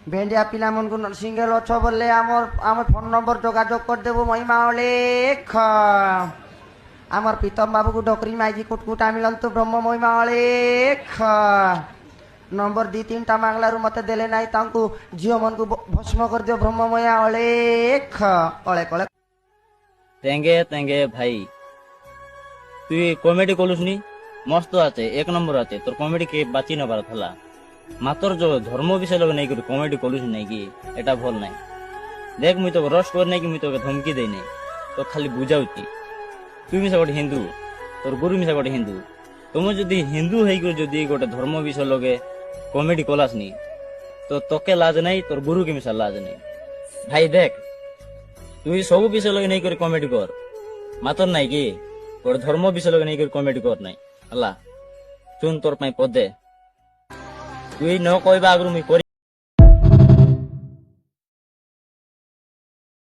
ভেন্ডিয়া পিলামনকু single অছ বললে আমার phone নম্বর যোগাযোগ করদেবু মহিমা অলেখ আমার প্রীতম বাবুকু ডকরি মাইজি কুটকুটা মিলন্তু ব্রহ্ম মহিমা অলেখ নম্বর 2-3টা মাগলাରୁ মতে দেলে নাই তাଙ୍କୁ ଝିଅ ମାନଙ୍କୁ ଭସ୍ମ କରିଦିଅ ବ୍ରହ୍ମମୟା ଅଲେଖ ଅଳେ କଳେ। তেঙ্গে তেঙ্গে ভাই, তুই কমেডি কলুস নি? মস্ত আছে, 1 নম্বর আছে। তোর কমেডি কে বাঁচি নবার থলা। মাত্র যে ধর্ম বিষয় লোক নাই করে কমেডি কলুস নাই কি, এটা ভাল নাই। দেখ মুই তোকে রস করে নাই কি, মুই তোকে ধমকি দেই নাই, তো খালি বুঝাউছি। তুই মিশা গোটে হিন্দু, তোর গুরু মিশা গোটে হিন্দু। তুমি যদি হিন্দু হইকি যদি গোটে ধর্ম বিষয় লোকে কমেডি কলাস নি, তো তোকে লাজ নাই, তোর গুরুকে মিশা লাজ নাই। ভাই দেখ, তুই সবু বিষয় লোক নেই করে কমেডি কর, মাতর নাই কি গোটে ধর্ম বিষয় লোক নেই করে কমেডি কর নাই। আল্লাহ শুন, তোর পাই পদে তুই ন কইবা আগରୁ মুই